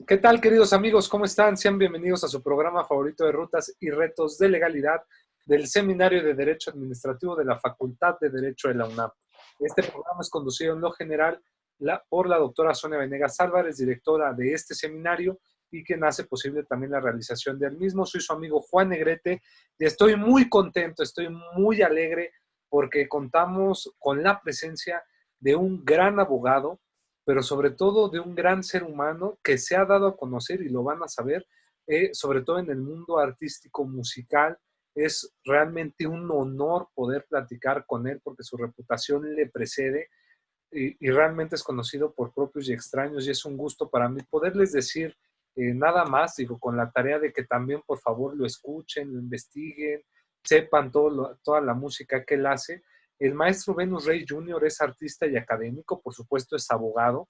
¿Qué tal, queridos amigos? ¿Cómo están? Sean bienvenidos a su programa favorito de rutas y retos de legalidad del Seminario de Derecho Administrativo de la Facultad de Derecho de la UNAM. Este programa es conducido en lo general por la doctora Sonia Venegas Álvarez, directora de este seminario, y quien hace posible también la realización del mismo. Soy su amigo Juan Negrete y estoy muy contento, estoy muy alegre porque contamos con la presencia de un gran abogado, pero sobre todo de un gran ser humano que se ha dado a conocer y lo van a saber, sobre todo en el mundo artístico musical. Es realmente un honor poder platicar con él porque su reputación le precede y realmente es conocido por propios y extraños, y es un gusto para mí poderles decir nada más, digo, con la tarea de que también por favor lo escuchen, lo investiguen, sepan toda la música que él hace. El maestro Venus Rey Jr. es artista y académico, por supuesto es abogado,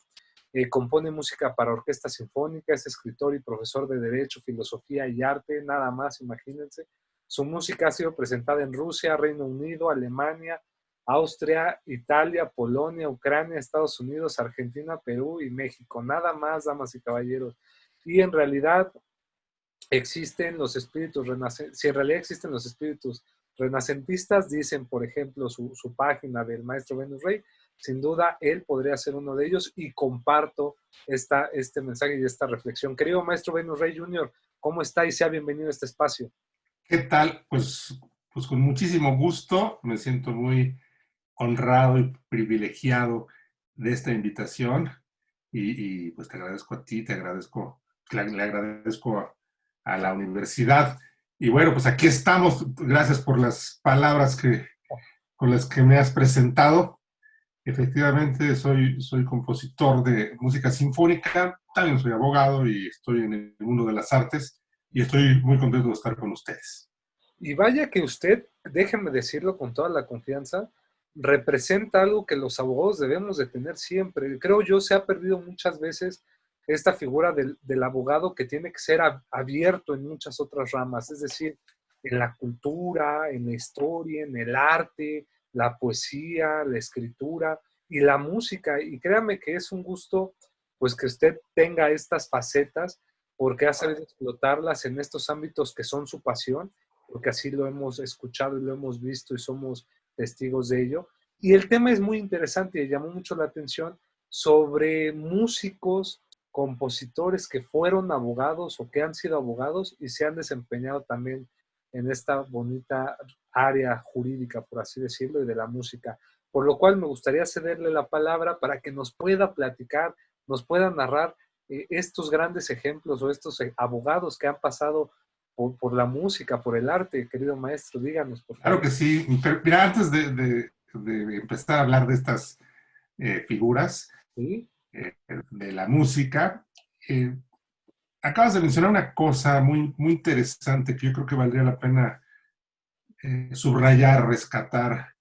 compone música para orquesta sinfónica, es escritor y profesor de Derecho, Filosofía y Arte, nada más, imagínense. Su música ha sido presentada en Rusia, Reino Unido, Alemania, Austria, Italia, Polonia, Ucrania, Estados Unidos, Argentina, Perú y México. Nada más, damas y caballeros. Y en realidad existen los espíritus renacentistas, si en realidad existen los espíritus renacentistas, dicen, por ejemplo, su página del maestro Venus Rey, sin duda él podría ser uno de ellos, y comparto este mensaje y esta reflexión. Querido maestro Venus Rey Jr., ¿cómo está? Y sea bienvenido a este espacio. ¿Qué tal? Pues con muchísimo gusto, me siento muy honrado y privilegiado de esta invitación y pues te agradezco a ti, te agradezco, le agradezco a la universidad. Y bueno, pues aquí estamos, gracias por las palabras con las que me has presentado. Efectivamente, soy compositor de música sinfónica, también soy abogado y estoy en el mundo de las artes y estoy muy contento de estar con ustedes. Y vaya que usted, déjeme decirlo con toda la confianza, representa algo que los abogados debemos de tener siempre. Creo yo se ha perdido muchas veces esta figura del abogado que tiene que ser abierto en muchas otras ramas, es decir, en la cultura, en la historia, en el arte, la poesía, la escritura y la música. Y créame que es un gusto pues que usted tenga estas facetas porque ha sabido explotarlas en estos ámbitos que son su pasión, porque así lo hemos escuchado y lo hemos visto y somos testigos de ello. Y el tema es muy interesante y llamó mucho la atención sobre músicos, compositores que fueron abogados o que han sido abogados y se han desempeñado también en esta bonita área jurídica, por así decirlo, y de la música. Por lo cual me gustaría cederle la palabra para que nos pueda platicar, nos pueda narrar estos grandes ejemplos o estos abogados que han pasado por la música, por el arte, querido maestro. Díganos, por Claro favor. que sí, pero mira, antes de empezar a hablar de estas figuras ¿Sí? de la música, eh, acabas de mencionar una cosa muy interesante que yo creo que valdría la pena subrayar, rescatar,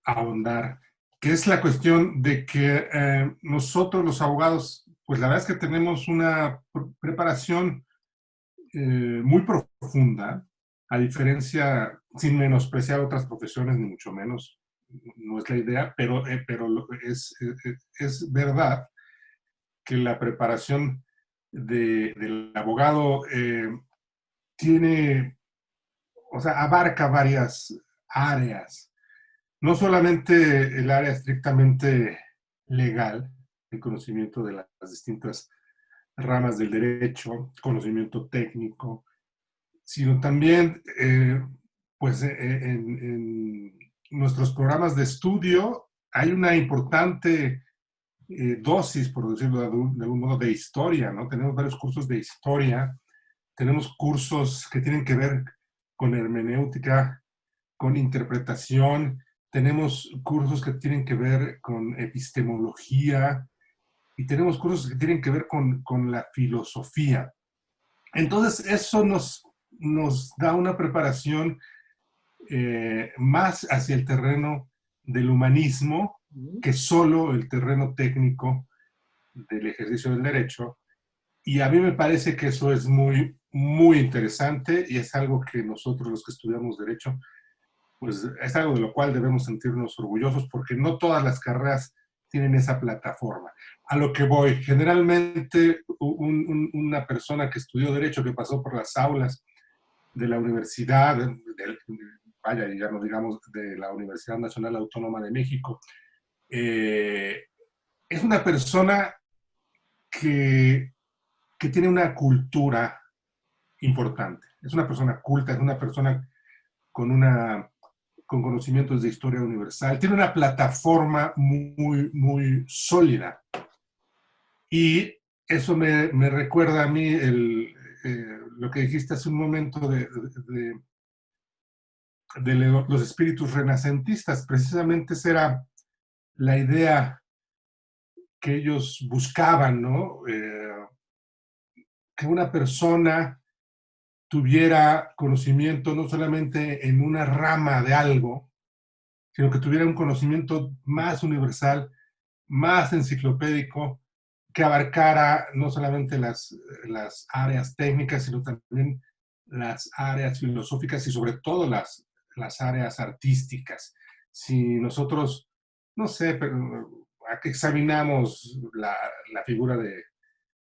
ahondar, que es la cuestión de que nosotros los abogados, pues la verdad es que tenemos una preparación muy profunda, a diferencia, sin menospreciar otras profesiones, ni mucho menos, no es la idea, pero es verdad que la preparación del abogado tiene, o sea, abarca varias áreas. No solamente el área estrictamente legal, el conocimiento de las distintas ramas del derecho, conocimiento técnico, sino también, pues, en nuestros programas de estudio hay una importante dosis, por decirlo de algún modo, de historia, ¿no? Tenemos varios cursos de historia, tenemos cursos que tienen que ver con hermenéutica, con interpretación, tenemos cursos que tienen que ver con epistemología y tenemos cursos que tienen que ver con la filosofía. Entonces, eso nos da una preparación más hacia el terreno del humanismo ¿Mm? que solo el terreno técnico del ejercicio del derecho. Y a mí me parece que eso es muy interesante y es algo que nosotros los que estudiamos derecho, pues es algo de lo cual debemos sentirnos orgullosos porque no todas las carreras tienen esa plataforma. A lo que voy, generalmente una persona que estudió Derecho, que pasó por las aulas de la universidad, vaya, ya no digamos de la Universidad Nacional Autónoma de México, es una persona que, que tiene una cultura importante. Es una persona culta, es una persona con, con conocimientos de historia universal, tiene una plataforma muy, muy sólida. Y eso me recuerda a mí lo que dijiste hace un momento de los espíritus renacentistas. Precisamente esa era la idea que ellos buscaban, ¿no? Que una persona tuviera conocimiento no solamente en una rama de algo, sino que tuviera un conocimiento más universal, más enciclopédico, que abarcara no solamente las áreas técnicas, sino también las áreas filosóficas y sobre todo las áreas artísticas. Si nosotros, no sé, pero examinamos la figura de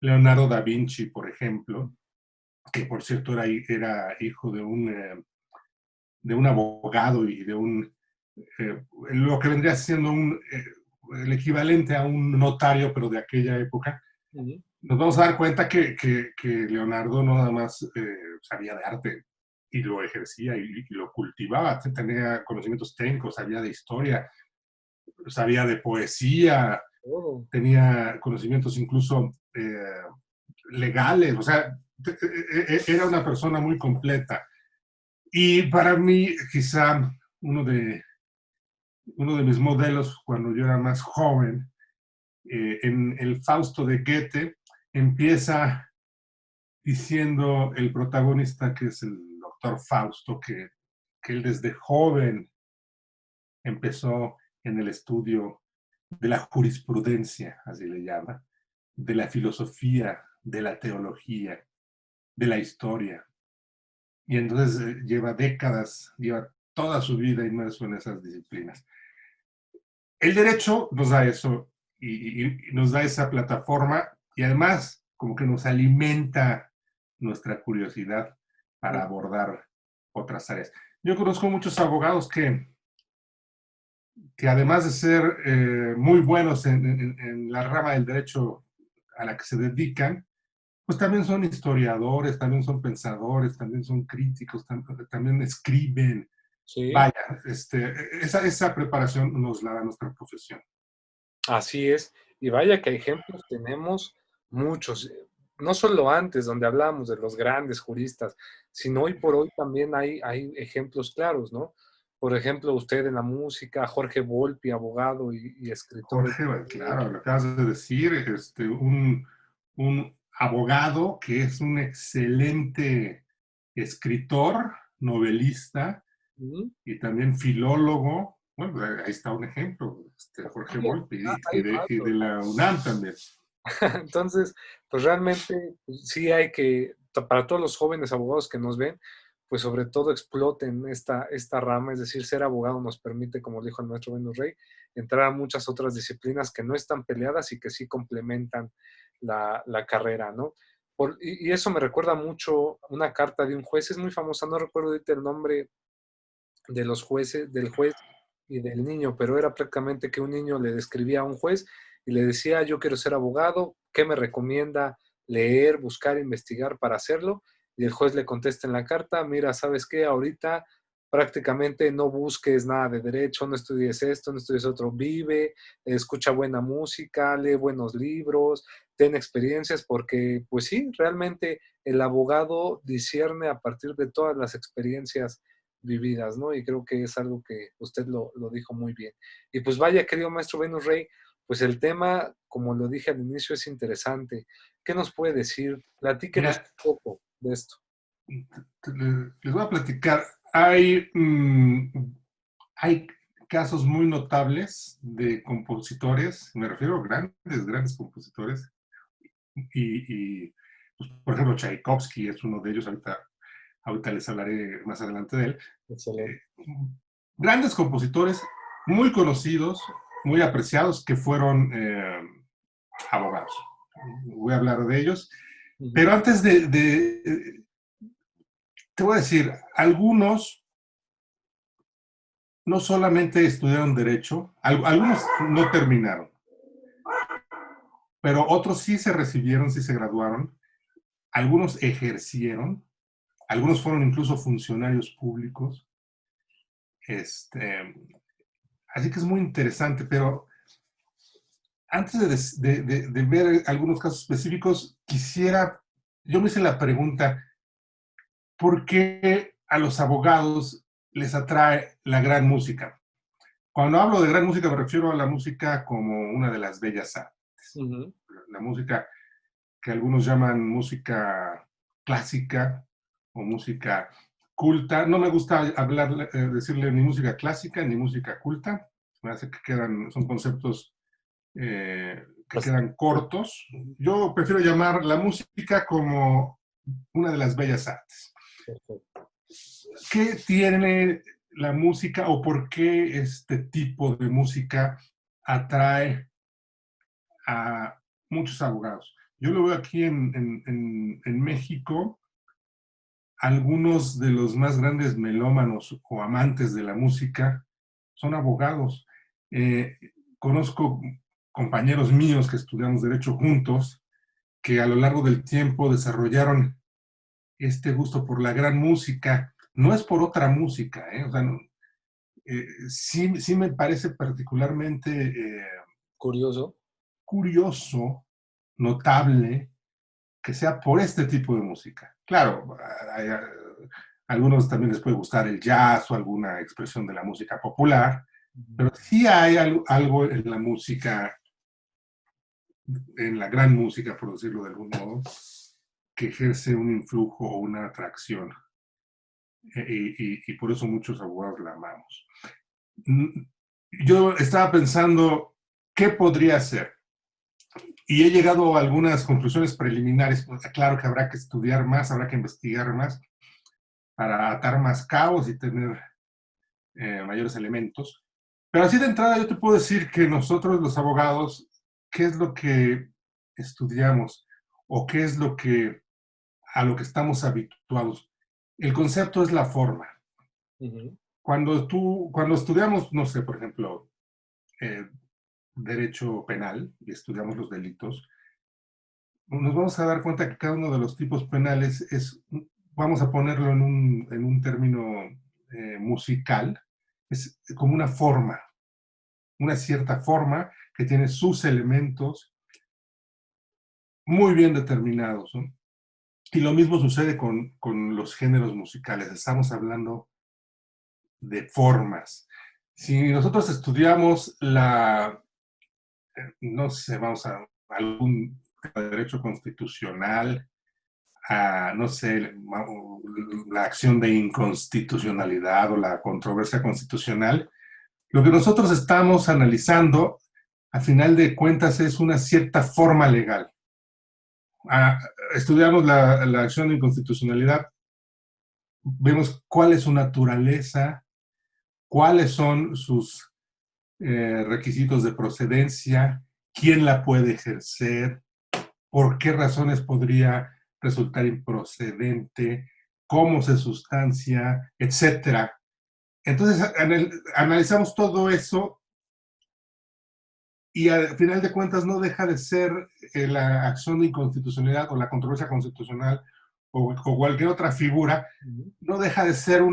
Leonardo da Vinci, por ejemplo, que por cierto era hijo de un abogado y de lo que vendría siendo el equivalente a un notario, pero de aquella época, nos vamos a dar cuenta que Leonardo no nada más sabía de arte y lo ejercía y lo cultivaba, tenía conocimientos técnicos, sabía de historia, sabía de poesía, tenía conocimientos incluso legales, o sea, era una persona muy completa. Y para mí, quizá uno de mis modelos cuando yo era más joven, en el Fausto de Goethe, empieza diciendo el protagonista, que es el doctor Fausto, que él desde joven empezó en el estudio de la jurisprudencia, así le llama, de la filosofía, de la teología, de la historia. Y entonces lleva décadas, lleva toda su vida inmerso en esas disciplinas. El derecho nos da eso y nos da esa plataforma y además como que nos alimenta nuestra curiosidad para abordar otras áreas. Yo conozco muchos abogados que además de ser muy buenos en la rama del derecho a la que se dedican, pues también son historiadores, también son pensadores, también son críticos, también escriben. Sí. Vaya, esa preparación nos la da nuestra profesión. Así es. Y vaya que ejemplos tenemos muchos. No solo antes, donde hablábamos de los grandes juristas, sino hoy por hoy también hay ejemplos claros, ¿no? Por ejemplo, usted en la música, Jorge Volpi, abogado y escritor. Jorge, claro, lo acabas de decir, un abogado que es un excelente escritor, novelista y también filólogo. Bueno, ahí está un ejemplo, Jorge Volpi, y de la UNAM también. Entonces, pues realmente pues, sí hay que, para todos los jóvenes abogados que nos ven, pues sobre todo exploten esta rama, es decir, ser abogado nos permite, como dijo el maestro Venus Rey, entrar a muchas otras disciplinas que no están peleadas y que sí complementan la carrera, ¿no? Y eso me recuerda mucho una carta de un juez, es muy famosa, no recuerdo ahorita el nombre de los jueces, del juez y del niño, pero era prácticamente que un niño le describía a un juez y le decía, yo quiero ser abogado, ¿qué me recomienda leer, buscar, investigar para hacerlo? Y el juez le contesta en la carta, mira, ¿sabes qué? Ahorita prácticamente no busques nada de derecho, no estudies esto, no estudies otro, vive, escucha buena música, lee buenos libros, ten experiencias, porque pues sí, realmente el abogado discierne a partir de todas las experiencias vividas, ¿no? Y creo que es algo que usted lo dijo muy bien. Y pues vaya, querido maestro Venus Rey, pues el tema, como lo dije al inicio, es interesante. ¿Qué nos puede decir? Platíquenos Mira, un poco de esto. les voy a platicar. Hay casos muy notables de compositores, me refiero a grandes compositores, pues, por ejemplo, Tchaikovsky es uno de ellos, ahorita les hablaré más adelante de él. Excelente. Grandes compositores, muy conocidos, muy apreciados que fueron abogados. Voy a hablar de ellos. Pero antes te voy a decir, algunos no solamente estudiaron derecho, algunos no terminaron, pero otros sí se recibieron, sí se graduaron, algunos ejercieron, algunos fueron incluso funcionarios públicos. Así que es muy interesante, pero antes de ver algunos casos específicos, yo me hice la pregunta, ¿por qué a los abogados les atrae la gran música? Cuando hablo de gran música me refiero a la música como una de las bellas artes. La música que algunos llaman música clásica o música culta. No me gusta decirle ni música clásica ni música culta. Me hace que son conceptos que quedan cortos. Yo prefiero llamar la música como una de las bellas artes. Perfecto. ¿Qué tiene la música o por qué este tipo de música atrae a muchos abogados? Yo lo veo aquí en México, algunos de los más grandes melómanos o amantes de la música son abogados. Conozco compañeros míos que estudiamos Derecho juntos, que a lo largo del tiempo desarrollaron este gusto por la gran música. No es por otra música, o sea, sí me parece particularmente Curioso. curioso, notable, que sea por este tipo de música. Claro, a algunos también les puede gustar el jazz o alguna expresión de la música popular, pero sí hay algo en la música, en la gran música, por decirlo de algún modo, que ejerce un influjo o una atracción. Y por eso muchos abogados la amamos. Yo estaba pensando, ¿qué podría ser? Y he llegado a algunas conclusiones preliminares. Pues, claro que habrá que estudiar más, habrá que investigar más para atar más cabos y tener mayores elementos. Pero así de entrada yo te puedo decir que nosotros los abogados, ¿qué es lo que estudiamos o qué es a lo que estamos habituados? El concepto es la forma. Cuando estudiamos, no sé, por ejemplo, derecho penal y estudiamos los delitos, nos vamos a dar cuenta que cada uno de los tipos penales vamos a ponerlo en un término musical, es como una cierta forma que tiene sus elementos muy bien determinados, ¿no? Y lo mismo sucede con los géneros musicales. Estamos hablando de formas. Si nosotros estudiamos no sé, vamos a algún derecho constitucional, no sé, la acción de inconstitucionalidad o la controversia constitucional, lo que nosotros estamos analizando, a final de cuentas, es una cierta forma legal. Estudiamos la acción de inconstitucionalidad, vemos cuál es su naturaleza, cuáles son sus requisitos de procedencia, quién la puede ejercer, por qué razones podría resultar improcedente, cómo se sustancia, etcétera. Entonces analizamos todo eso y al final de cuentas no deja de ser la acción de inconstitucionalidad o la controversia constitucional o cualquier otra figura, no deja de ser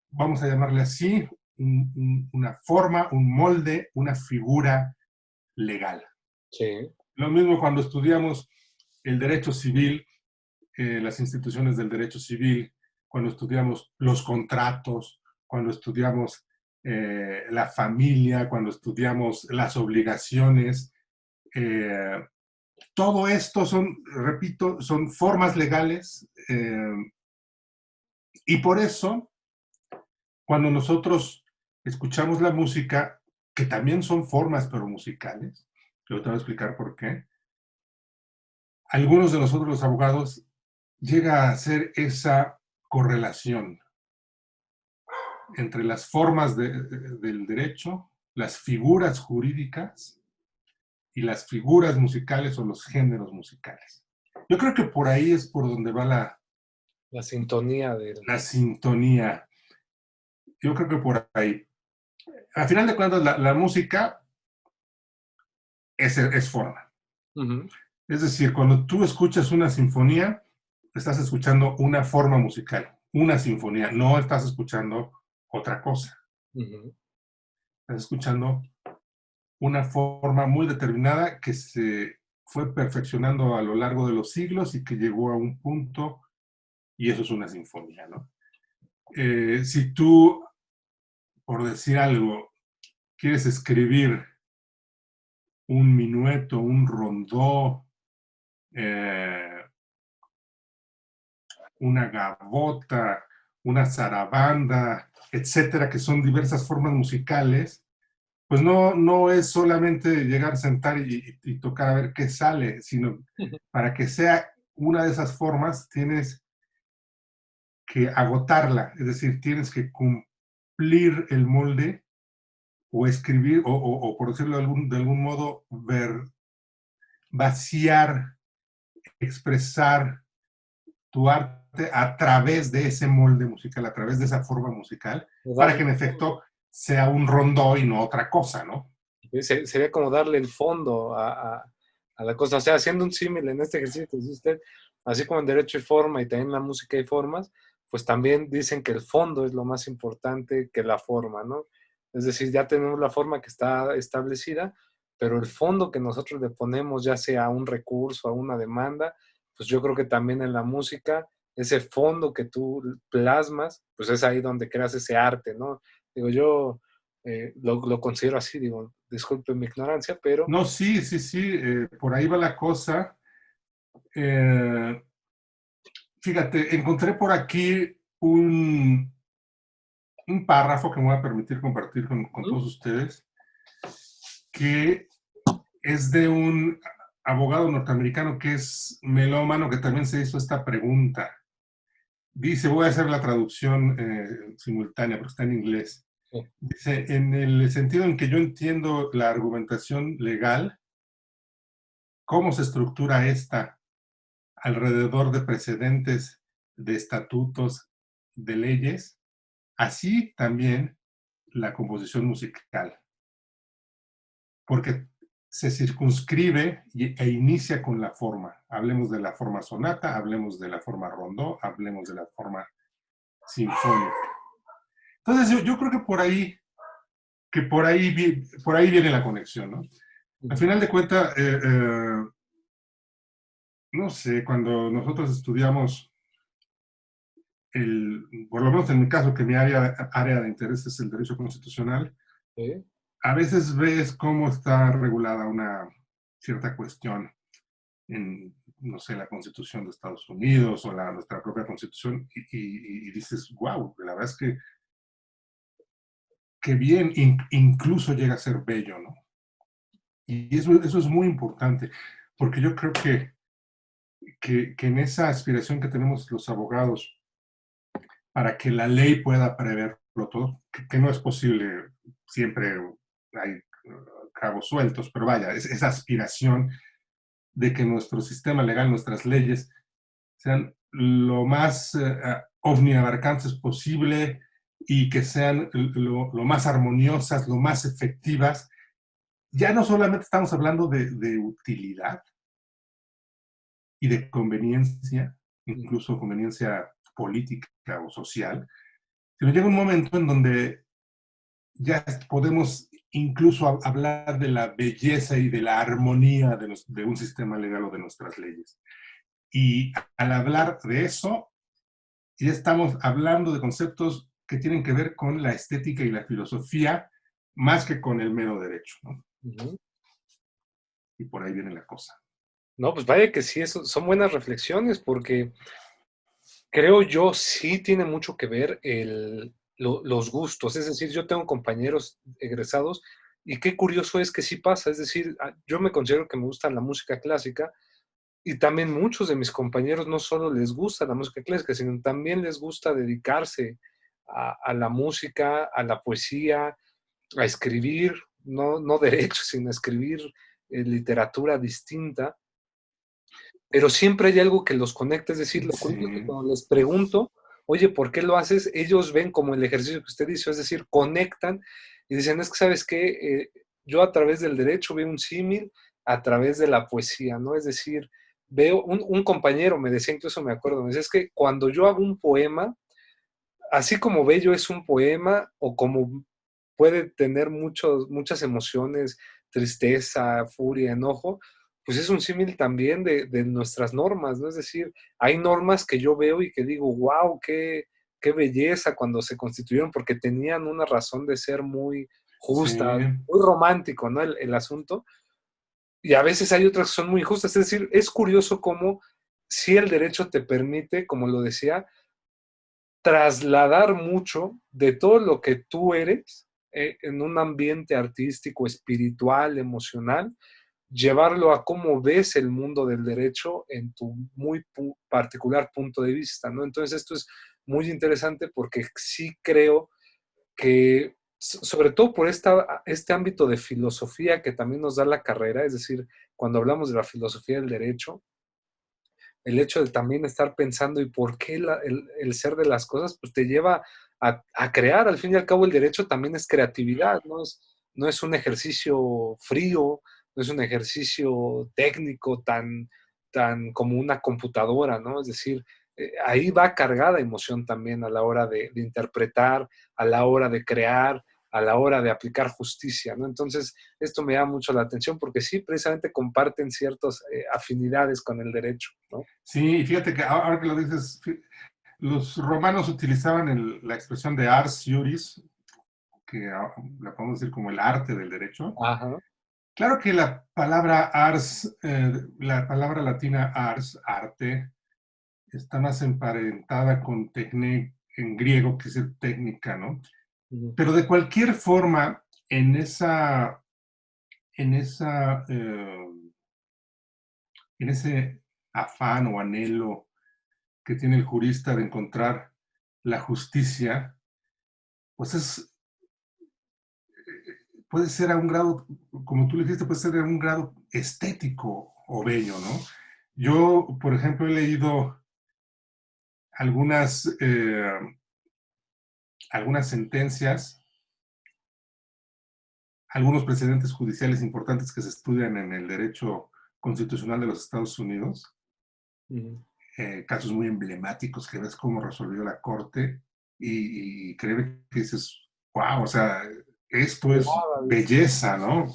vamos a llamarle así, una forma, un molde, una figura legal. Sí. Lo mismo cuando estudiamos el derecho civil, las instituciones del derecho civil, cuando estudiamos los contratos, cuando estudiamos la familia, cuando estudiamos las obligaciones. Todo esto repito, son formas legales y por eso, cuando nosotros escuchamos la música, que también son formas pero musicales, yo te voy a explicar por qué, algunos de nosotros los abogados llega a hacer esa correlación entre las formas del derecho las figuras jurídicas y las figuras musicales o los géneros musicales. Yo creo que por ahí es por donde va La sintonía la sintonía. Yo creo que por ahí. Al final de cuentas, la música es forma. Uh-huh. Es decir, cuando tú escuchas una sinfonía, estás escuchando una forma musical, una sinfonía, no estás escuchando otra cosa. Uh-huh. Estás escuchando una forma muy determinada que se fue perfeccionando a lo largo de los siglos y que llegó a un punto, y eso es una sinfonía, ¿no? Si tú, por decir algo, quieres escribir un minueto, un rondó, eh, una gavota, una zarabanda, etcétera, que son diversas formas musicales, pues no es solamente llegar, sentar y tocar a ver qué sale, sino para que sea una de esas formas tienes que agotarla, es decir, tienes que cumplir el molde o escribir, o por decirlo de algún modo, vaciar, expresar tu arte a través de ese molde musical, a través de esa forma musical, para que Darle, en efecto sea un rondó y no otra cosa, ¿no? sería como darle el fondo a la cosa, o sea, haciendo un símil en este ejercicio que dice usted, así como en derecho y forma y también en la música y formas, pues también dicen que el fondo es lo más importante que la forma, ¿no? Es decir, ya tenemos la forma que está establecida, pero el fondo que nosotros le ponemos, ya sea a un recurso, a una demanda, pues yo creo que también en la música, ese fondo que tú plasmas, pues es ahí donde creas ese arte, ¿no? Digo, yo lo considero así, digo, disculpe mi ignorancia, pero No, sí, sí, sí, por ahí va la cosa. Eh, Fíjate, encontré por aquí un párrafo que me voy a permitir compartir con todos ustedes, que es de un abogado norteamericano que es melómano, que también se hizo esta pregunta. Dice, voy a hacer la traducción simultánea, porque está en inglés. sí, Dice, en el sentido en que yo entiendo la argumentación legal, cómo se estructura esta alrededor de precedentes, de estatutos, de leyes, así también la composición musical, porque se circunscribe e inicia con la forma. Hablemos de la forma sonata, hablemos de la forma rondó, hablemos de la forma sinfónica. Entonces yo creo por ahí viene la conexión, ¿no? Al ujú, final de cuentas, no sé, cuando nosotros estudiamos por lo menos en mi caso, que mi área de interés es el derecho constitucional, sí, a veces ves cómo está regulada una cierta cuestión en, no sé, la Constitución de Estados Unidos o nuestra propia Constitución y dices, wow, la verdad es que bien, incluso llega a ser bello, ¿no? Y eso es muy importante, porque yo creo que en esa aspiración que tenemos los abogados para que la ley pueda preverlo todo, que no es posible, siempre hay cabos sueltos, pero vaya, es esa aspiración de que nuestro sistema legal, nuestras leyes, sean lo más omniabarcantes posible y que sean lo más armoniosas, lo más efectivas. Ya no solamente estamos hablando de utilidad y de conveniencia, ujú. incluso conveniencia política o social, sino llega un momento en donde ya podemos incluso hablar de la belleza y de la armonía de un sistema legal o de nuestras leyes. Y al hablar de eso, ya estamos hablando de conceptos que tienen que ver con la estética y la filosofía, más que con el mero derecho, ¿no? Ujú. Y por ahí viene la cosa. No, pues vaya que sí, eso, son buenas reflexiones porque creo yo sí tiene mucho que ver los gustos. Es decir, yo tengo compañeros egresados y qué curioso es que sí pasa. Es decir, yo me considero que me gusta la música clásica y también muchos de mis compañeros no solo les gusta la música clásica, sino también les gusta dedicarse a la música, a la poesía, a escribir, no derecho, sino a escribir literatura distinta, pero siempre hay algo que los conecta. Es decir, lo curioso es que Sí, cuando les pregunto, oye, ¿por qué lo haces? Ellos ven como el ejercicio que usted hizo, es decir, conectan y dicen, es que sabes qué, yo a través del derecho veo un símil a través de la poesía, ¿no? Es decir, veo, un compañero me decía, incluso me acuerdo, me decía, es que cuando yo hago un poema, así como bello es un poema o como puede tener muchas emociones, tristeza, furia, enojo, pues es un símil también de nuestras normas, ¿no? Es decir, hay normas que yo veo y que digo, wow, qué belleza cuando se constituyeron, porque tenían una razón de ser muy sí, justa, muy romántico, ¿no? El asunto. Y a veces hay otras que son muy injustas. Es decir, es curioso cómo si el derecho te permite, como lo decía, trasladar mucho de todo lo que tú eres en un ambiente artístico, espiritual, emocional, llevarlo a cómo ves el mundo del derecho en tu muy particular punto de vista, ¿no? Entonces esto es muy interesante porque sí creo que, sobre todo por este ámbito de filosofía que también nos da la carrera, es decir, cuando hablamos de la filosofía del derecho, el hecho de también estar pensando y por qué el ser de las cosas, pues te lleva a crear. Al fin y al cabo, el derecho también es creatividad, no es un ejercicio frío, no es un ejercicio técnico tan como una computadora, ¿no? Es decir, ahí va cargada emoción también a la hora de interpretar, a la hora de crear, a la hora de aplicar justicia, ¿no? Entonces, esto me llama mucho la atención porque sí, precisamente comparten ciertas afinidades con el derecho, ¿no? sí, y fíjate que ahora que lo dices, los romanos utilizaban la expresión de ars juris, que la podemos decir como el arte del derecho. Ajá. Claro que la palabra ars, la palabra latina ars, arte, está más emparentada con techne en griego, que es técnica, ¿no? Ujú. Pero de cualquier forma, en esa, en ese afán o anhelo que tiene el jurista de encontrar la justicia, pues puede ser a un grado, como tú le dijiste, puede ser a un grado estético o bello, ¿no? Yo, por ejemplo, he leído algunas, algunas sentencias, algunos precedentes judiciales importantes que se estudian en el derecho constitucional de los Estados Unidos, Ujú. casos muy emblemáticos que ves cómo resolvió la Corte y créeme que dices, wow, o sea, esto es Wow, belleza, ¿no?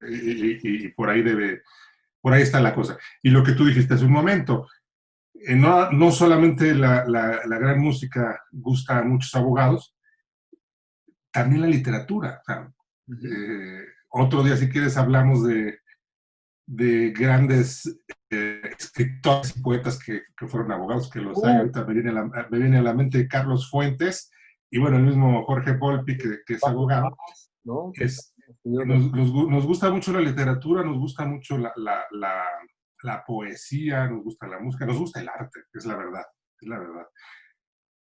Y por ahí está la cosa. Y lo que tú dijiste hace un momento, no solamente la gran música gusta a muchos abogados, también la literatura. O sea, ujú. otro día, si quieres, hablamos de grandes escritores y poetas que fueron abogados, que los hay. Uh, Ahorita me viene a la mente Carlos Fuentes y bueno, el mismo Jorge Volpi, que es Paco abogado. Paz, ¿no? Que Es, también estudió derecho. nos gusta mucho la literatura, nos gusta mucho la poesía, nos gusta la música, nos gusta el arte, es la verdad, es la verdad.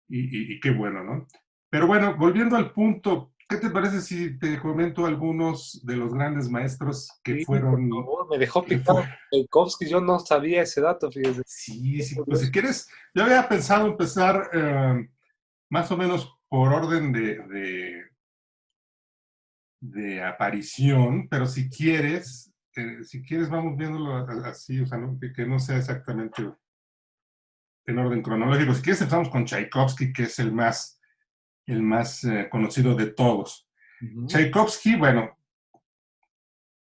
Y qué bueno, ¿no? Pero bueno, volviendo al punto, ¿qué te parece si te comento algunos de los grandes maestros que Sí, por fueron, favor, me dejó que fue, picado Tchaikovsky, yo no sabía ese dato, fíjese. sí, Qué sí, pues si curioso. quieres, yo había pensado empezar más o menos por orden de aparición, pero si quieres vamos viéndolo así, o sea, que no sea exactamente en orden cronológico. Si quieres empezamos con Tchaikovsky, que es el más conocido de todos. Ujú. Tchaikovsky, bueno,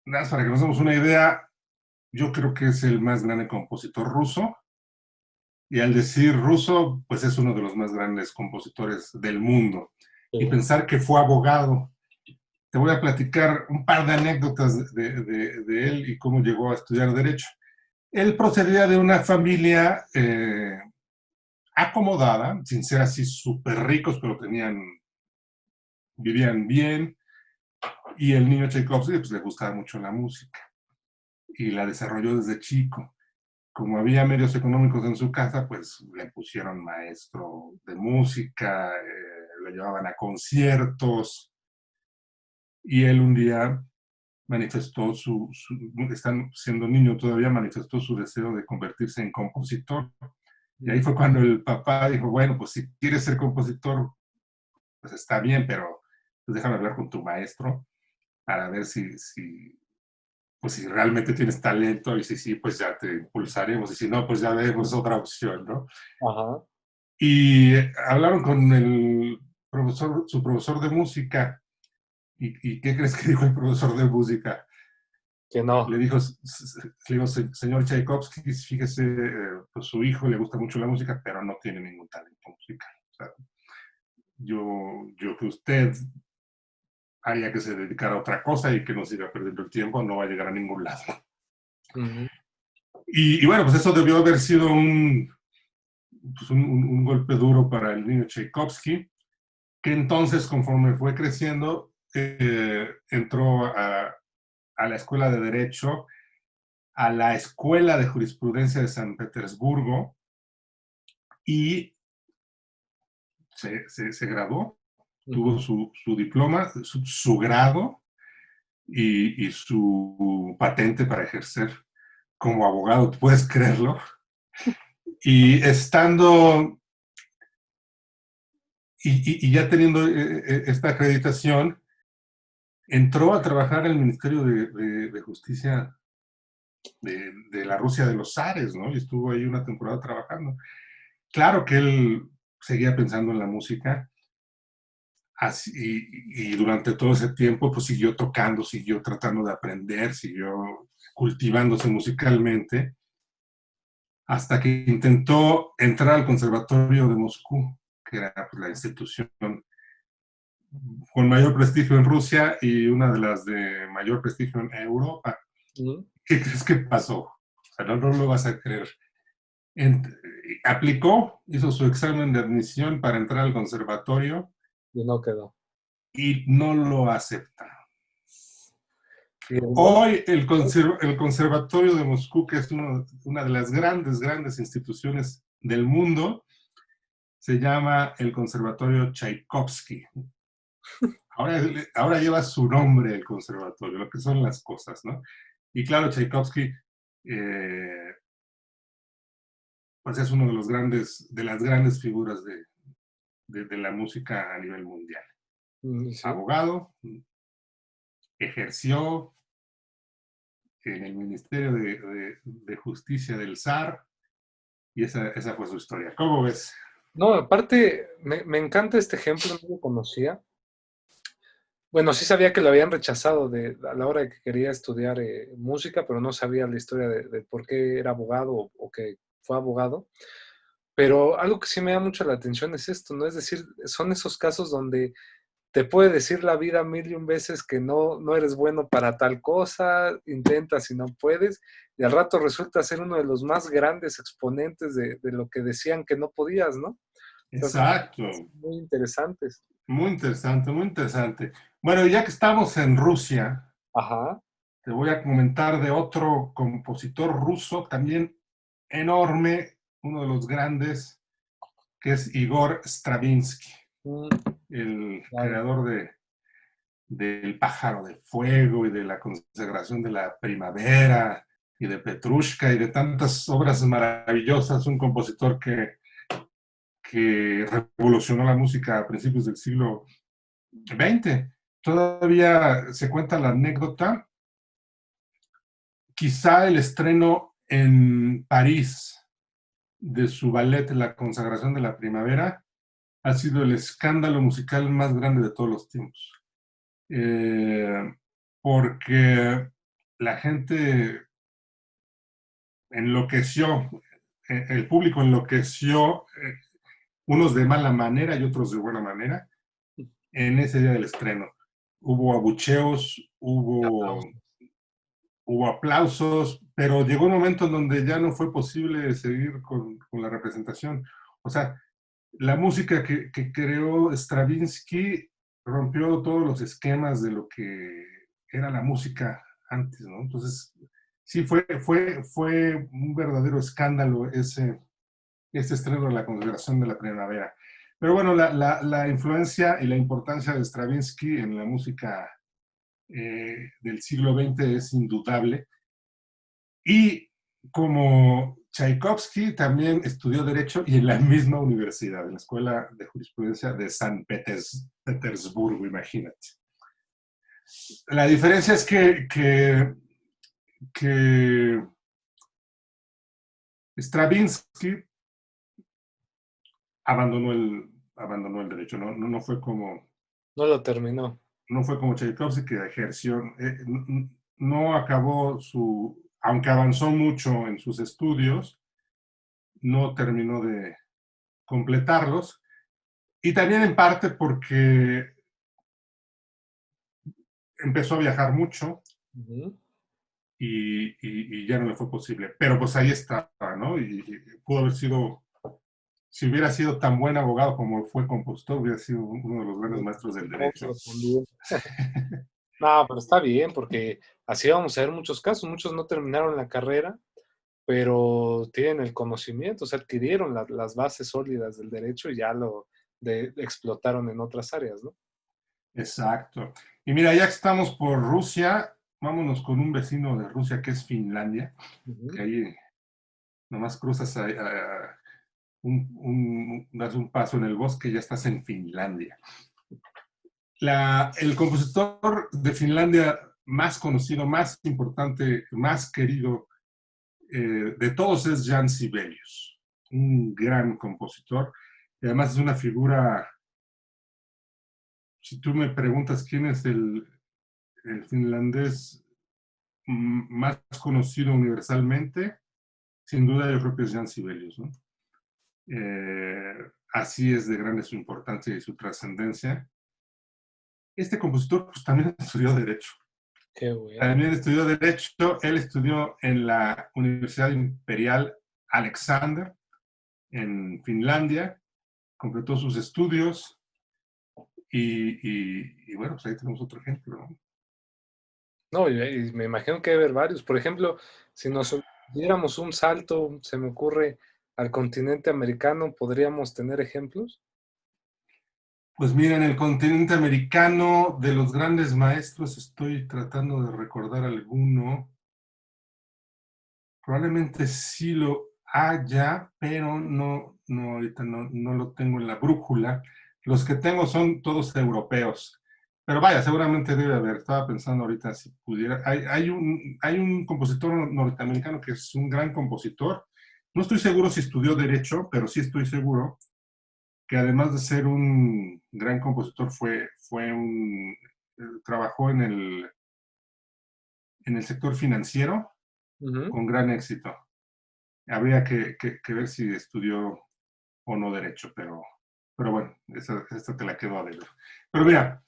nada más para que nos demos una idea, yo creo que es el más grande compositor ruso, y al decir ruso, pues es uno de los más grandes compositores del mundo. Y Sí. pensar que fue abogado. Te voy a platicar un par de anécdotas de él y cómo llegó a estudiar Derecho. Él procedía de una familia acomodada, sin ser así súper ricos, pero vivían bien, y el niño Tchaikovsky pues, le gustaba mucho la música y la desarrolló desde chico. Como había medios económicos en su casa, pues le pusieron maestro de música, lo llevaban a conciertos, y él un día manifestó estando siendo niño todavía, manifestó su deseo de convertirse en compositor. Y ahí fue cuando el papá dijo, bueno, pues si quieres ser compositor, pues está bien, pero pues déjame hablar con tu maestro para ver pues si realmente tienes talento, y si sí, pues ya te impulsaremos, y si no, pues ya vemos otra opción, ¿no? Ajá. Y hablaron con el profesor, su profesor de música, y ¿qué crees que dijo el profesor de música? Que no. Le dijo, señor Tchaikovsky, fíjese, pues su hijo le gusta mucho la música, pero no tiene ningún talento musical. O sea, yo que usted haría que se dedicara a otra cosa y que no siga perdiendo el tiempo, no va a llegar a ningún lado. Ujú. Y bueno, pues eso debió haber sido un golpe duro para el niño Tchaikovsky, que entonces, conforme fue creciendo, entró a la escuela de Derecho, a la Escuela de Jurisprudencia de San Petersburgo, y se graduó, tuvo Ujú. su diploma, su grado y su patente para ejercer como abogado, ¿puedes creerlo? Y estando, y ya teniendo esta acreditación, entró a trabajar en el Ministerio de Justicia de la Rusia de los zares, ¿no? Y estuvo ahí una temporada trabajando. Claro que él seguía pensando en la música, así, y durante todo ese tiempo pues siguió tocando, siguió tratando de aprender, siguió cultivándose musicalmente, hasta que intentó entrar al Conservatorio de Moscú, que era pues, la institución con mayor prestigio en Rusia y una de las de mayor prestigio en Europa. Ujú. ¿Qué crees que pasó? O sea, no lo vas a creer. Ent Aplicó, hizo su examen de admisión para entrar al conservatorio Y no quedó. y no lo aceptaron. Y el modo. Hoy el Conservatorio de Moscú, que es una de las grandes, grandes instituciones del mundo, se llama el Conservatorio Tchaikovsky. Ahora lleva su nombre el conservatorio, lo que son las cosas, ¿no? Y claro, Tchaikovsky eh, pues es uno de los grandes, de las grandes figuras de la música a nivel mundial. Sí. Abogado, ejerció en el Ministerio de Justicia del Zar, y esa fue su historia. ¿Cómo ves? No, aparte, me encanta este ejemplo, no lo conocía. Bueno, sí sabía que lo habían rechazado a la hora de que quería estudiar música, pero no sabía la historia de por qué era abogado o que fue abogado. Pero algo que sí me da mucho la atención es esto, ¿no? Es decir, son esos casos donde te puede decir la vida mil y un veces que no eres bueno para tal cosa, intentas y no puedes, y al rato resulta ser uno de los más grandes exponentes de lo que decían que no podías, ¿no? O sea, son Exacto. muy interesantes. Muy interesante, muy interesante. Bueno, ya que estamos en Rusia, Ajá. te voy a comentar de otro compositor ruso también enorme, uno de los grandes, que es Igor Stravinsky, Mm, el claro. creador del Pájaro de Fuego y de la consagración de la primavera y de Petrushka y de tantas obras maravillosas, un compositor que revolucionó la música a principios del siglo XX. Todavía se cuenta la anécdota, quizá el estreno en París de su ballet La consagración de la primavera ha sido el escándalo musical más grande de todos los tiempos. Eh, Porque la gente enloqueció, el público enloqueció, unos de mala manera y otros de buena manera, en ese día del estreno. Hubo abucheos, Aplausos. hubo aplausos, pero llegó un momento en donde ya no fue posible seguir con la representación. O sea, la música que creó Stravinsky rompió todos los esquemas de lo que era la música antes, ¿no? Entonces, sí, fue un verdadero escándalo ese estreno de la consagración de la primavera. Pero bueno, la influencia y la importancia de Stravinsky en la música del siglo XX es indudable. Y como Tchaikovsky también estudió Derecho y en la misma universidad, en la Escuela de Jurisprudencia de San Petersburgo, imagínate. La diferencia es que Stravinsky abandonó el derecho, no fue como No lo terminó. no fue como Tchaikovsky, que ejerció, no acabó aunque avanzó mucho en sus estudios, no terminó de completarlos, y también en parte porque empezó a viajar mucho Ujú. y ya no le fue posible. Pero pues ahí estaba, ¿no? Y pudo haber sido, si hubiera sido tan buen abogado como fue compositor, hubiera sido uno de los grandes maestros del derecho. Otro también. No, pero está bien, porque así vamos a ver muchos casos. Muchos no terminaron la carrera, pero tienen el conocimiento, o sea, adquirieron las bases sólidas del derecho y ya explotaron en otras áreas, ¿no? Exacto. Y mira, ya que estamos por Rusia, vámonos con un vecino de Rusia que es Finlandia, que Ujú. ahí nomás cruzas das un paso en el bosque y ya estás en Finlandia. El compositor de Finlandia más conocido, más importante, más querido de todos es Jan Sibelius, un gran compositor. Y además es una figura, si tú me preguntas quién es el finlandés más conocido universalmente, sin duda yo creo que es Jan Sibelius, ¿no? Así es de grande su importancia y su trascendencia. Este compositor pues, también estudió Derecho. Qué bueno. También estudió Derecho. Él estudió en la Universidad Imperial Alexander, en Finlandia. Completó sus estudios y bueno, pues ahí tenemos otro ejemplo, ¿no? No, y me imagino que debe haber varios. Por ejemplo, si nos diéramos un salto, se me ocurre, al continente americano, ¿podríamos tener ejemplos? Pues mira, en el continente americano, de los grandes maestros, estoy tratando de recordar alguno. Probablemente sí lo haya, pero ahorita no lo tengo en la brújula. Los que tengo son todos europeos. Pero vaya, seguramente debe haber. Estaba pensando ahorita si pudiera. Hay un compositor norteamericano que es un gran compositor. No estoy seguro si estudió Derecho, pero sí estoy seguro que además de ser un gran compositor, trabajó en el sector financiero Ujú. con gran éxito. Habría que ver si estudió o no Derecho, pero bueno, esta te la quedo a deber. Pero mira,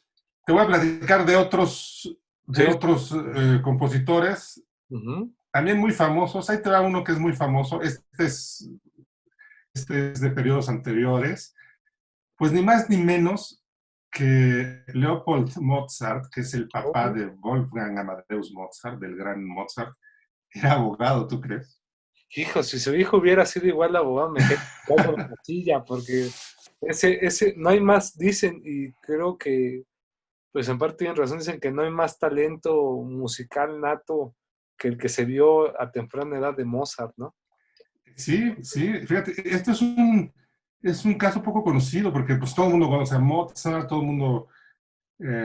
te voy a platicar de otros, de Sí. otros compositores, Ujú. también muy famosos. Ahí te va uno que es muy famoso. Este es de periodos anteriores. Pues ni más ni menos que Leopold Mozart, que es el papá Oh, de Wolfgang Amadeus Mozart, del gran Mozart, era abogado, ¿tú crees? hijo, si su hijo hubiera sido igual de abogado, me quedo en la silla, porque no hay más, dicen, y creo que, pues en parte tienen razón, dicen que no hay más talento musical nato que el que se vio a temprana edad de Mozart, ¿no? Sí, sí, fíjate, esto es un caso poco conocido porque pues todo el mundo conoce a Mozart, todo el mundo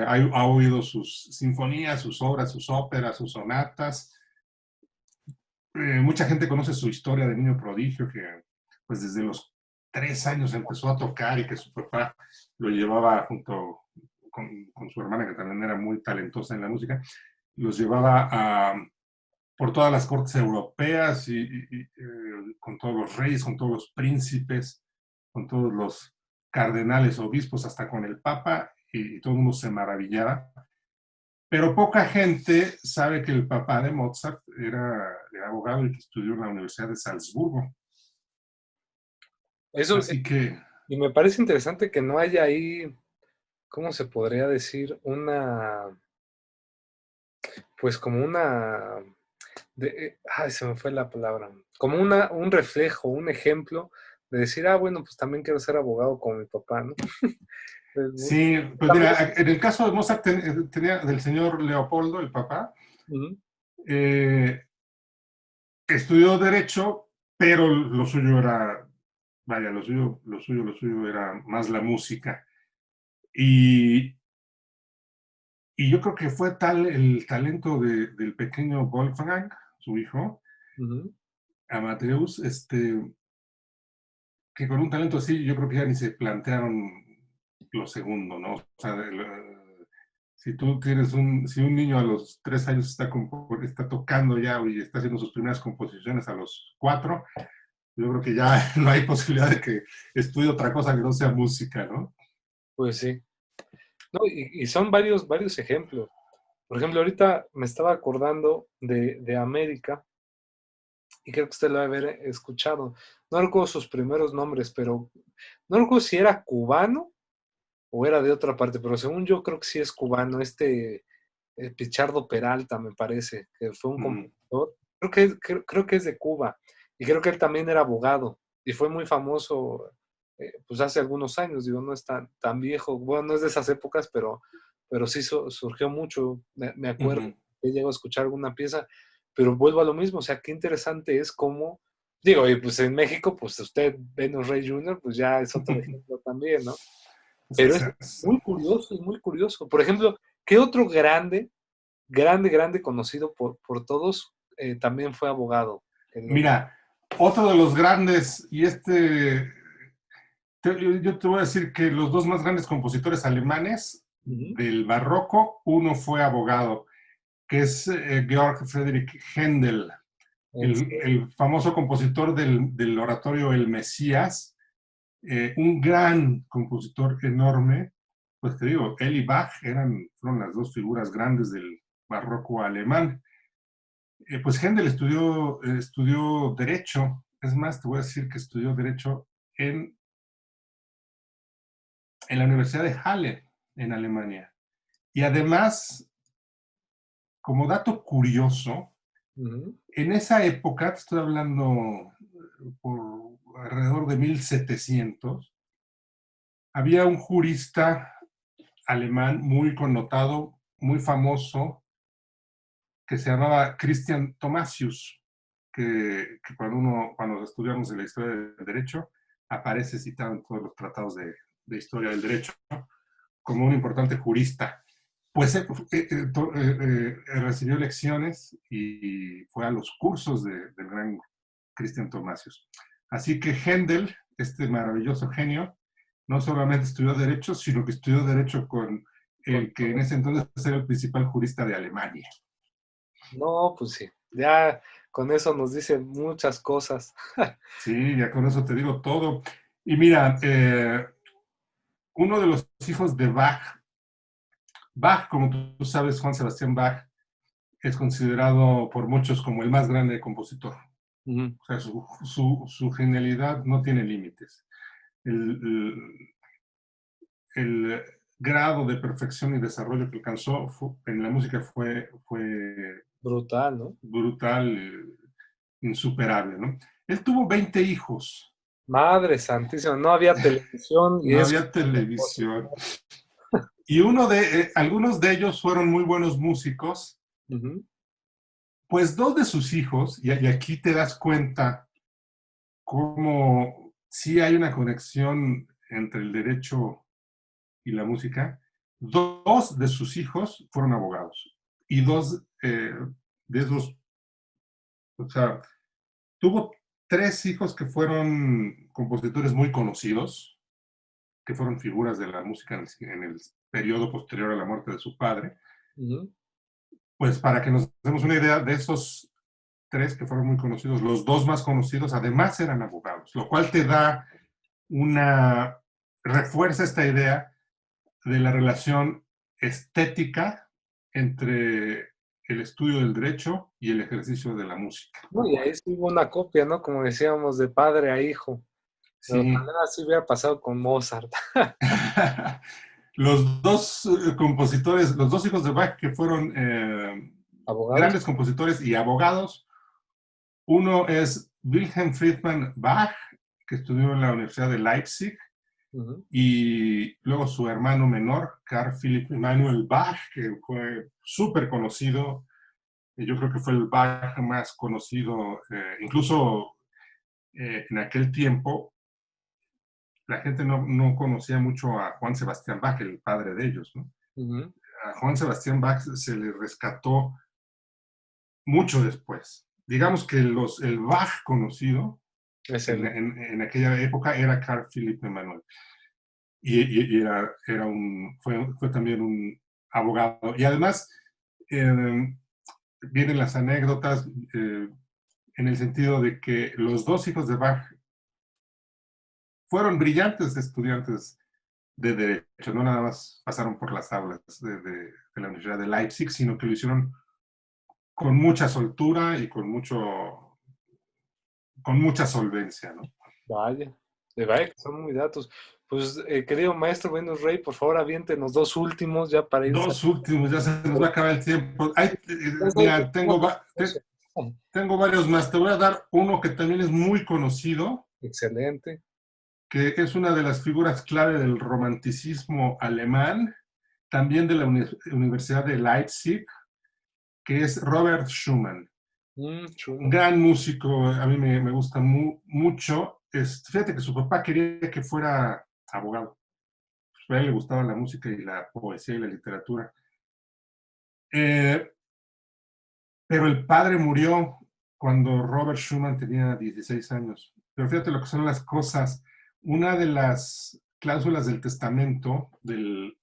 ha oído sus sinfonías, sus obras, sus óperas, sus sonatas. Mucha gente conoce su historia de niño prodigio que pues desde los 3 años empezó a tocar y que su papá lo llevaba junto con su hermana que también era muy talentosa en la música, los llevaba por todas las cortes europeas y con todos los reyes, con todos los príncipes, con todos los cardenales, obispos, hasta con el papa, y todo el mundo se maravillaba. Pero poca gente sabe que el papá de Mozart era abogado y que estudió en la Universidad de Salzburgo. Eso, Así que y me parece interesante que no haya ahí, ¿cómo se podría decir? Pues como ay, se me fue la palabra, como un reflejo, un ejemplo de decir, ah, bueno, pues también quiero ser abogado como mi papá, ¿no? Sí, pues También mira, en el caso de Mozart tenía del señor Leopoldo, el papá, ujú, eh, estudió Derecho, pero lo suyo era, vaya, lo suyo era más la música. Y, y yo creo que fue tal el talento del pequeño Wolfgang, su hijo, ujú. Amadeus, que con un talento así, yo creo que ya ni se plantearon lo segundo, ¿no? O sea, si tú tienes si un niño a los 3 años está tocando ya y está haciendo sus primeras composiciones a los 4, yo creo que ya no hay posibilidad de que estudie otra cosa que no sea música, ¿no? Pues sí. No, y son varios ejemplos. Por ejemplo, ahorita me estaba acordando de América, y creo que usted lo debe haber escuchado. No recuerdo sus primeros nombres, pero no recuerdo si era cubano o era de otra parte, pero según yo creo que sí es cubano. Pichardo Peralta, me parece, que fue un Mm, compositor. Creo que es de Cuba, y creo que él también era abogado, y fue muy famoso, pues hace algunos años, digo, no es tan viejo, bueno, no es de esas épocas, pero sí surgió mucho, me acuerdo ujú. que llego a escuchar alguna pieza, pero vuelvo a lo mismo, o sea, qué interesante es cómo, digo, y pues en México, pues usted, Venus Rey Jr., pues ya es otro ejemplo también, ¿no? Sí, Pero sí, es sí. muy curioso, es muy curioso. Por ejemplo, ¿qué otro grande, conocido por todos, también fue abogado? Mira, otro de los grandes, y yo te voy a decir que los dos más grandes compositores alemanes Ujú. del barroco, uno fue abogado, que es Georg Friedrich Händel, En el famoso compositor del oratorio El Mesías, un gran compositor enorme. Pues te digo, él y Bach fueron las dos figuras grandes del barroco alemán. Pues Händel estudió Derecho, es más, te voy a decir que estudió Derecho en, en la Universidad de Halle, en Alemania. Y además, como dato curioso, Ujú. en esa época, te estoy hablando por alrededor de 1700, había un jurista alemán muy connotado, muy famoso, que se llamaba Christian Thomasius, que cuando estudiamos en la historia del derecho, aparece citado en todos los tratados de historia del derecho, ¿no? Como un importante jurista. Pues recibió lecciones y fue a los cursos del gran Christian Thomasius. Así que Händel, este maravilloso genio, no solamente estudió Derecho, sino que estudió Derecho con Con- el que en ese entonces era el principal jurista de Alemania. No, pues sí, ya con eso nos dice muchas cosas. Sí, ya con eso te digo todo. Y mira, uno de los hijos de Bach, como tú sabes, Juan Sebastián Bach, es considerado por muchos como el más grande compositor. Ujú. O sea, su genialidad no tiene límites. El, el, el grado de perfección y desarrollo que alcanzó en la música fue Brutal, ¿no? brutal, insuperable, ¿no? Él tuvo 20 hijos, Madre santísima, no había televisión y no eso. había televisión. Y algunos de ellos fueron muy buenos músicos, Ujú. pues dos de sus hijos, y aquí te das cuenta cómo sí hay una conexión entre el derecho y la música. Dos de sus hijos fueron abogados y dos de esos, o sea, tuvo tres hijos que fueron compositores muy conocidos, que fueron figuras de la música en el periodo posterior a la muerte de su padre. Ujú. Pues para que nos demos una idea de esos tres que fueron muy conocidos, los dos más conocidos además eran abogados, lo cual te da refuerza esta idea de la relación estética entre el estudio del derecho y el ejercicio de la música. No, y ahí sí hubo una copia, ¿no? Como decíamos, de padre a hijo. Pero Sí. también así hubiera pasado con Mozart. Los dos compositores, los dos hijos de Bach que fueron ¿Abogados? grandes compositores y abogados, uno es Wilhelm Friedman Bach, que estudió en la Universidad de Leipzig, Ujú, y luego su hermano menor, Carl Philipp Emanuel Bach, que fue súper conocido. Yo creo que fue el Bach más conocido, incluso en aquel tiempo la gente no conocía mucho a Juan Sebastián Bach, el padre de ellos, ¿no? ujú. A Juan Sebastián Bach se le rescató mucho después. Digamos que el Bach conocido Es el, en aquella época era Carl Philipp Emanuel. Y fue también un abogado. Y además, eh, vienen las anécdotas en el sentido de que los dos hijos de Bach fueron brillantes estudiantes de derecho, no nada más pasaron por las aulas de la Universidad de Leipzig, sino que lo hicieron con mucha soltura y con mucha solvencia, ¿no? vaya, vaya que son muy datos. Pues, querido maestro Venus Rey, por favor, aviéntenos dos últimos ya para irse. Dos últimos, ya se nos va a acabar el tiempo. Mira, tengo varios más. Te voy a dar uno que también es muy conocido, Excelente. que es una de las figuras clave del romanticismo alemán, también de la Universidad de Leipzig, que es Robert Schumann. Un Chulo. gran músico, a mí me gusta mucho. Fíjate que su papá quería que fuera abogado. Pues a él le gustaba la música y la poesía y la literatura. Eh, pero el padre murió cuando Robert Schumann tenía 16 años. Pero fíjate lo que son las cosas. Una de las cláusulas del testamento del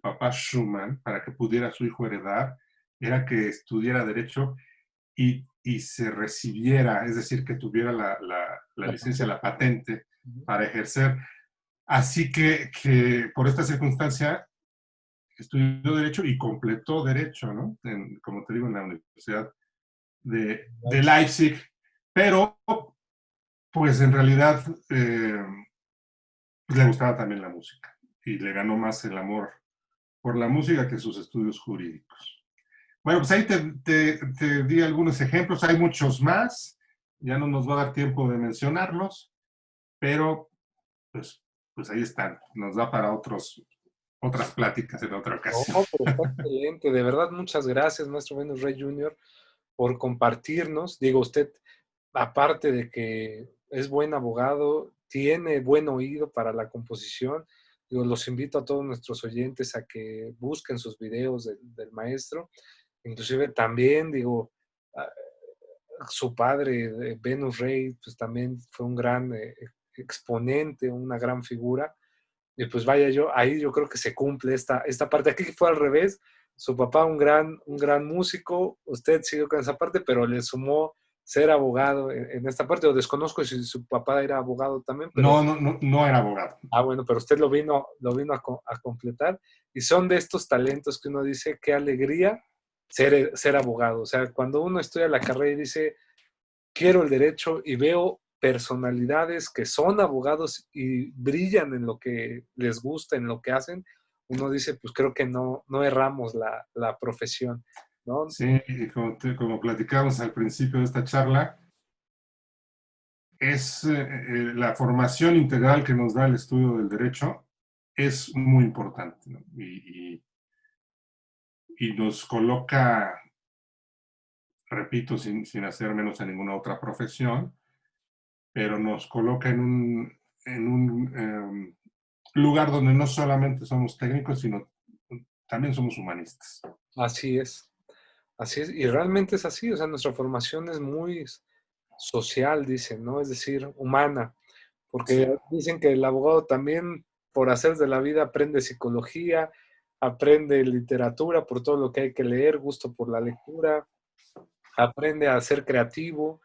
papá Schumann para que pudiera su hijo heredar era que estudiara derecho y se recibiera, es decir, que tuviera la La licencia, parte- la patente Ujú. para ejercer. Así que por esta circunstancia estudió Derecho y completó Derecho, ¿no? Como te digo, en la Universidad de Leipzig, pero pues en realidad pues, le gustaba también la música y le ganó más el amor por la música que sus estudios jurídicos. Bueno, pues ahí te di algunos ejemplos, hay muchos más, ya no nos va a dar tiempo de mencionarlos, pero pues, pues ahí están, nos da para otras pláticas en otra ocasión. No, pero está excelente. De verdad, muchas gracias, maestro Venus Rey Jr., por compartirnos. Digo, usted, aparte de que es buen abogado, tiene buen oído para la composición. Digo, los invito a todos nuestros oyentes a que busquen sus videos del maestro. Inclusive también, digo, ah, su padre, Venus Rey, pues también fue un gran exponente, una gran figura. Y pues vaya, ahí yo creo que se cumple esta parte. Aquí fue al revés. Su papá, un gran músico, usted siguió con esa parte, pero le sumó ser abogado en esta parte. O desconozco si su papá era abogado también, pero, No era abogado. bueno, pero usted lo vino a completar. Y son de estos talentos que uno dice, qué alegría ser abogado. O sea, cuando uno estudia la carrera y dice, quiero el derecho y veo personalidades que son abogados y brillan en lo que les gusta, en lo que hacen, uno dice, pues creo que no erramos la profesión, ¿no? Sí, y como platicábamos al principio de esta charla, la formación integral que nos da el estudio del derecho es muy importante, ¿no? Y nos coloca, repito, sin hacer menos a ninguna otra profesión, pero nos coloca en un lugar donde no solamente somos técnicos, sino también somos humanistas. Así es, así es, y realmente es así, o sea, nuestra formación es muy social, dicen, ¿no? Es decir, humana, Sí, porque dicen que el abogado también, por hacer de la vida, aprende psicología, aprende literatura por todo lo que hay que leer, gusto por la lectura, aprende a ser creativo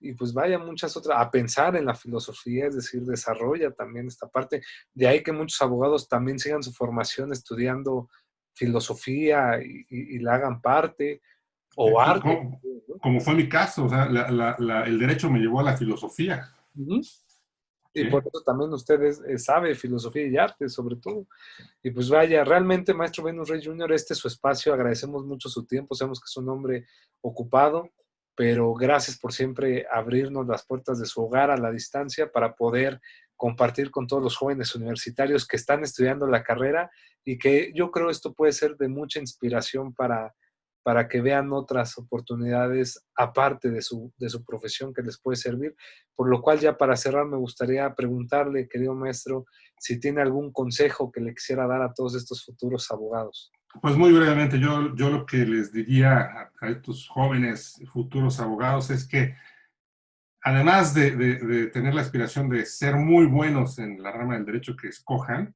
y pues vaya muchas otras, a pensar en la filosofía, es decir, desarrolla también esta parte. De ahí que muchos abogados también sigan su formación estudiando filosofía y la hagan parte, o arte. como, como fue mi caso, o sea, el derecho me llevó a la filosofía. Ujú. Y ¿Sí? por eso también ustedes sabe filosofía y arte, sobre todo. Y pues vaya, realmente, maestro Venus Rey Jr., este es su espacio, agradecemos mucho su tiempo, sabemos que es un hombre ocupado, pero gracias por siempre abrirnos las puertas de su hogar a la distancia para poder compartir con todos los jóvenes universitarios que están estudiando la carrera y que yo creo esto puede ser de mucha inspiración para que vean otras oportunidades aparte de su profesión que les puede servir. Por lo cual, ya para cerrar, me gustaría preguntarle, querido maestro, si tiene algún consejo que le quisiera dar a todos estos futuros abogados. Pues muy brevemente, yo lo que les diría a estos jóvenes futuros abogados es que además de tener la aspiración de ser muy buenos en la rama del derecho que escojan,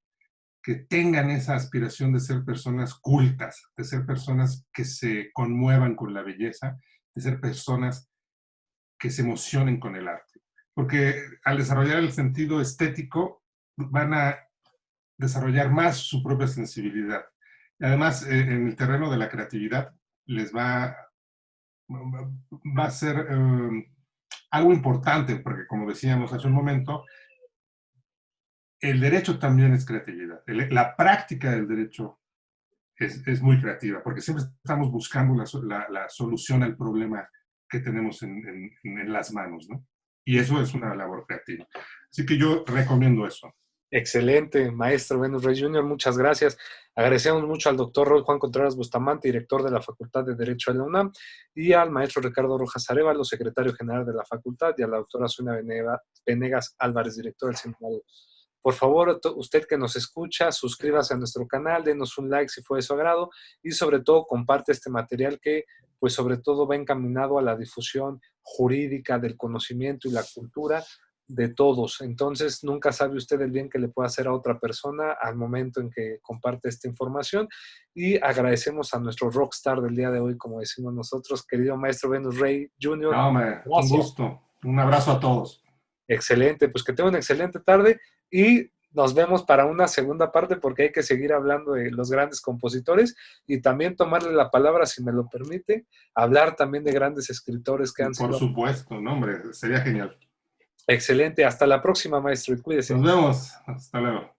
que tengan esa aspiración de ser personas cultas, de ser personas que se conmuevan con la belleza, de ser personas que se emocionen con el arte. Porque al desarrollar el sentido estético, van a desarrollar más su propia sensibilidad. Y además, en el terreno de la creatividad, les va a ser algo importante, porque como decíamos hace un momento, el derecho también es creatividad. La práctica del derecho es muy creativa, porque siempre estamos buscando la solución al problema que tenemos en las manos, ¿no? Y eso es una labor creativa. Así que yo recomiendo eso. Excelente, maestro Venus Rey Jr., muchas gracias. Agradecemos mucho al doctor Roy Juan Contreras Bustamante, director de la Facultad de Derecho de la UNAM, y al maestro Ricardo Rojas Arévalo, secretario general de la facultad, y a la doctora Sonia Venegas Álvarez, director del seminario. Por favor, usted que nos escucha, suscríbase a nuestro canal, denos un like si fue de su agrado, y sobre todo comparte este material que, pues sobre todo, va encaminado a la difusión jurídica del conocimiento y la cultura de todos. Entonces, nunca sabe usted el bien que le puede hacer a otra persona al momento en que comparte esta información. Y agradecemos a nuestro rockstar del día de hoy, como decimos nosotros, querido maestro Venus Rey Jr. No, un gusto. Un abrazo a todos. Excelente, pues que tenga una excelente tarde y nos vemos para una segunda parte porque hay que seguir hablando de los grandes compositores y también tomarle la palabra, si me lo permite, hablar también de grandes escritores que han sido... Por supuesto, no, hombre, sería genial. Excelente, hasta la próxima, maestro, y cuídese. Nos vemos, hasta luego.